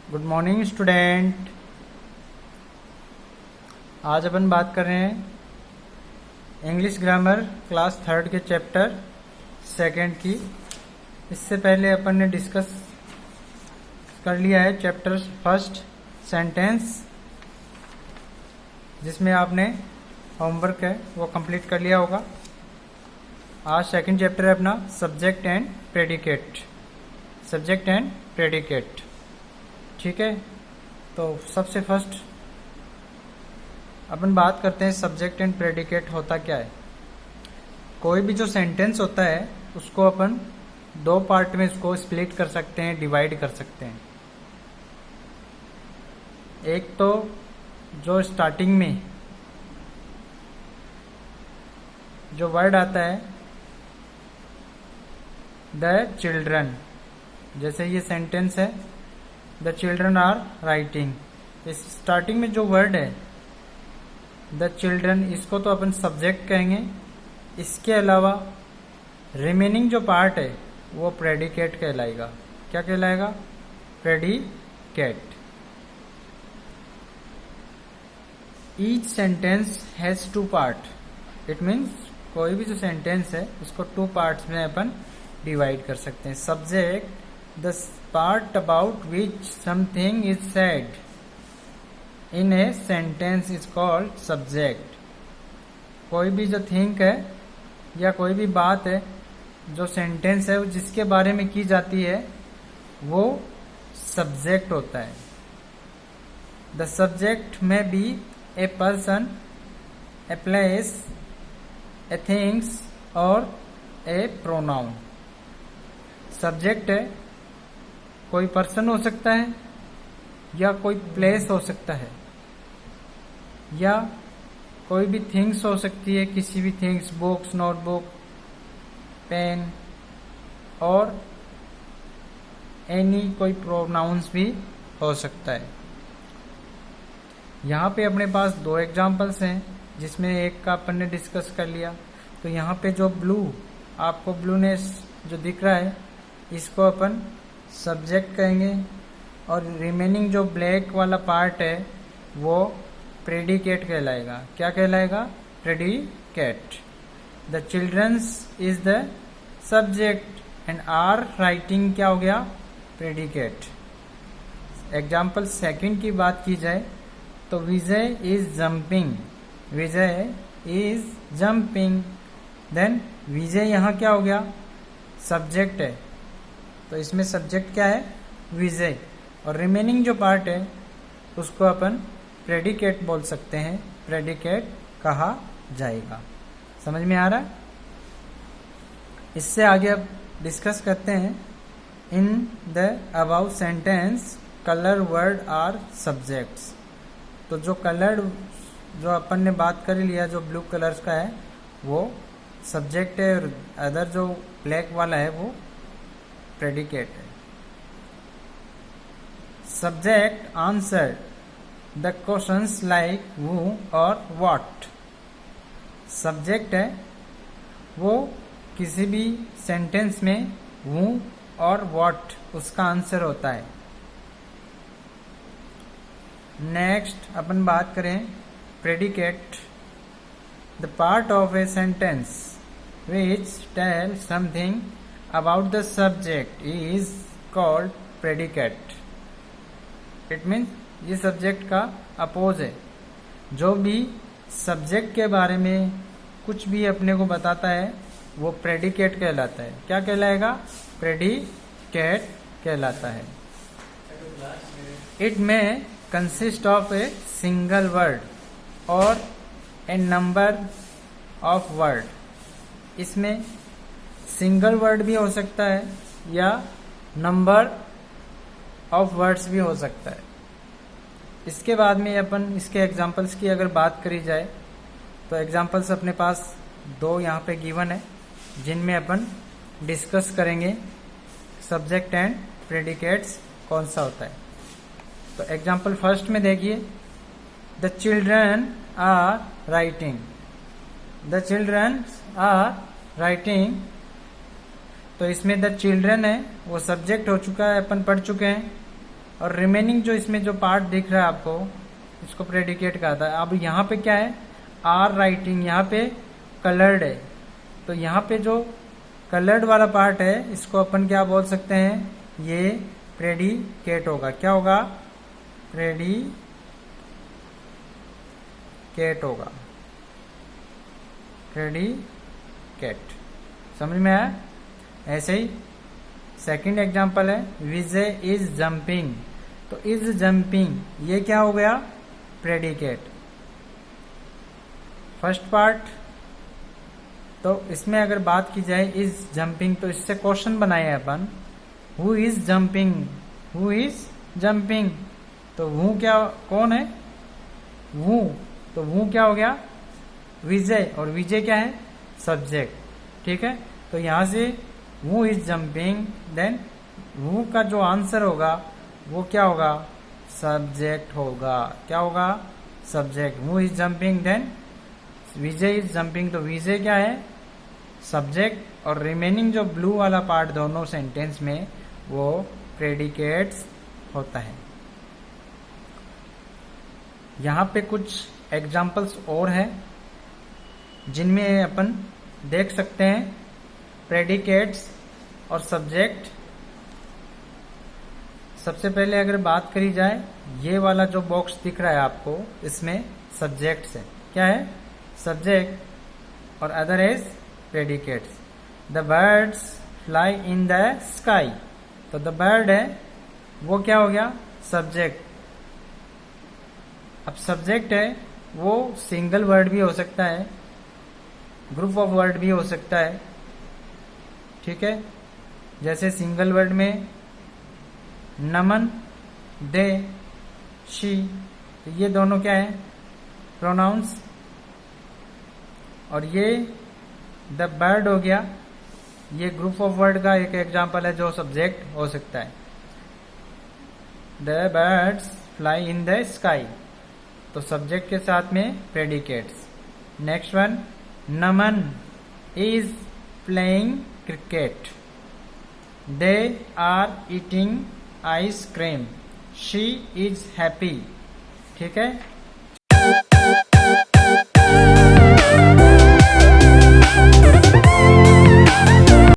Good morning student. आज अपन बात कर रहे हैं इंग्लिश ग्रामर क्लास थर्ड के चैप्टर सेकंड की। इससे पहले अपन ने डिस्कस कर लिया है चैप्टर फर्स्ट सेंटेंस, जिसमें आपने होमवर्क है वो कंप्लीट कर लिया होगा। आज सेकंड चैप्टर है अपना subject and predicate. Subject and predicate, ठीक है। तो सबसे फर्स्ट अपन बात करते हैं सब्जेक्ट एंड प्रेडिकेट होता क्या है। कोई भी जो सेंटेंस होता है उसको अपन दो पार्ट में इसको स्प्लिट कर सकते हैं, डिवाइड कर सकते हैं। एक तो जो स्टार्टिंग में जो वर्ड आता है द चिल्ड्रन, जैसे ये सेंटेंस है द चिल्ड्रन आर राइटिंग। इस स्टार्टिंग में जो वर्ड है द चिल्ड्रन, इसको तो अपन सब्जेक्ट कहेंगे। इसके अलावा रिमेनिंग जो पार्ट है वो प्रेडिकेट कहलाएगा। क्या कहलाएगा? Predicate. Each sentence has two part. It means कोई भी जो सेंटेंस है उसको टू पार्ट्स में अपन डिवाइड कर सकते हैं। Subject the part about which something is said in a sentence is called subject। कोई भी जो थिंक है या कोई भी बात है जो सेंटेंस है जिसके बारे में की जाती है वो सब्जेक्ट होता है। The subject may be a person, a place, a things और ए प्रोनाउन। सब्जेक्ट है कोई पर्सन हो सकता है या कोई प्लेस हो सकता है या कोई भी थिंग्स हो सकती है, किसी भी थिंग्स, बुक्स, नोटबुक, पेन और एनी कोई प्रोनाउंस भी हो सकता है। यहाँ पे अपने पास दो एग्जांपल्स हैं जिसमें एक का अपन ने डिस्कस कर लिया। तो यहाँ पे जो ब्लू, आपको ब्लूनेस जो दिख रहा है इसको अपन सब्जेक्ट कहेंगे और रिमेनिंग जो ब्लैक वाला पार्ट है वो प्रेडिकेट कहलाएगा। क्या कहलाएगा? Predicate. The childrens is the subject and are writing क्या हो गया? प्रेडिकेट। एग्जाम्पल सेकंड की बात की जाए तो Vijay is jumping. Vijay is jumping. Then Vijay यहाँ क्या हो गया? सब्जेक्ट है, तो इसमें सब्जेक्ट क्या है? विजय। और रिमेनिंग जो पार्ट है उसको अपन प्रेडिकेट बोल सकते हैं, प्रेडिकेट कहा जाएगा। समझ में आ रहा है? इससे आगे अब डिस्कस करते हैं in the above sentence colour word are subjects. तो जो कलर जो अपन ने बात कर लिया जो ब्लू कलर्स का है वो सब्जेक्ट है और अदर जो ब्लैक वाला है वो प्रेडिकेट है। Subject answer the questions like who और what। सब्जेक्ट है वो किसी भी सेंटेंस में who और what उसका आंसर होता है। नेक्स्ट अपन बात करें predicate. The part of a sentence which tell something about the subject is called predicate। It means ये सब्जेक्ट का अपोज है। जो भी सब्जेक्ट के बारे में कुछ भी अपने को बताता है वो प्रेडिकेट कहलाता है। क्या कहलाएगा? प्रेडिकेट कहलाता है। इट में consist of a single word और ए नंबर ऑफ वर्ड। इसमें सिंगल वर्ड भी हो सकता है या नंबर ऑफ वर्ड्स भी हो सकता है। इसके बाद में अपन इसके एग्जांपल्स की अगर बात करी जाए तो एग्जांपल्स अपने पास दो यहाँ पे गिवन है जिनमें अपन डिस्कस करेंगे सब्जेक्ट एंड प्रेडिकेट्स कौन सा होता है। तो एग्जांपल फर्स्ट में देखिए, the children are writing. The children are writing, तो इसमें द चिल्ड्रन है वो सब्जेक्ट हो चुका है, अपन पढ़ चुके हैं। और रिमेनिंग जो इसमें जो पार्ट दिख रहा है आपको, इसको प्रेडिकेट कहता है। अब यहाँ पे क्या है, आर राइटिंग, यहाँ पे कलर्ड है, तो यहाँ पे जो कलर्ड वाला पार्ट है इसको अपन क्या बोल सकते हैं, ये प्रेडिकेट होगा। क्या होगा, प्रेडिकेट होगा, प्रेडिकेट। समझ में आया? ऐसे ही सेकंड एग्जांपल है, विजय इज जंपिंग, तो इज जंपिंग ये क्या हो गया, प्रेडिकेट। फर्स्ट पार्ट, तो इसमें अगर बात की जाए इज जंपिंग, तो इससे क्वेश्चन बनाए अपन, who is jumping, who is jumping, तो हु क्या, कौन है, हु, तो हु क्या हो गया, विजय, और विजय क्या है, सब्जेक्ट। ठीक है, तो यहां से who is jumping, then who का जो आंसर होगा वो क्या होगा, सब्जेक्ट होगा। क्या होगा, subject. Who is jumping, then Vijay is jumping, तो विजय क्या है, सब्जेक्ट, और रिमेनिंग जो ब्लू वाला पार्ट दोनों सेंटेंस में वो प्रेडिकेट्स होता है। यहाँ पे कुछ एग्जाम्पल्स और हैं जिनमें अपन देख सकते हैं प्रेडिकेट्स और सब्जेक्ट। सबसे पहले अगर बात करी जाए, ये वाला जो बॉक्स दिख रहा है आपको, इसमें सब्जेक्ट्स है। क्या है, सब्जेक्ट, और other is predicates. The birds fly in the sky, तो द बर्ड है वो क्या हो गया, सब्जेक्ट। अब सब्जेक्ट है वो सिंगल वर्ड भी हो सकता है, ग्रुप ऑफ वर्ड भी हो सकता है। ठीक है, जैसे सिंगल वर्ड में नमन, दे, शी, तो ये दोनों क्या है, प्रोनाउंस। और ये द बर्ड हो गया, ये ग्रुप ऑफ वर्ड का एक एग्जांपल है जो सब्जेक्ट हो सकता है। The birds fly in the sky, तो सब्जेक्ट के साथ में predicates. Next one, Naman is playing cricket, they are eating ice cream, she is happy. ठीक है,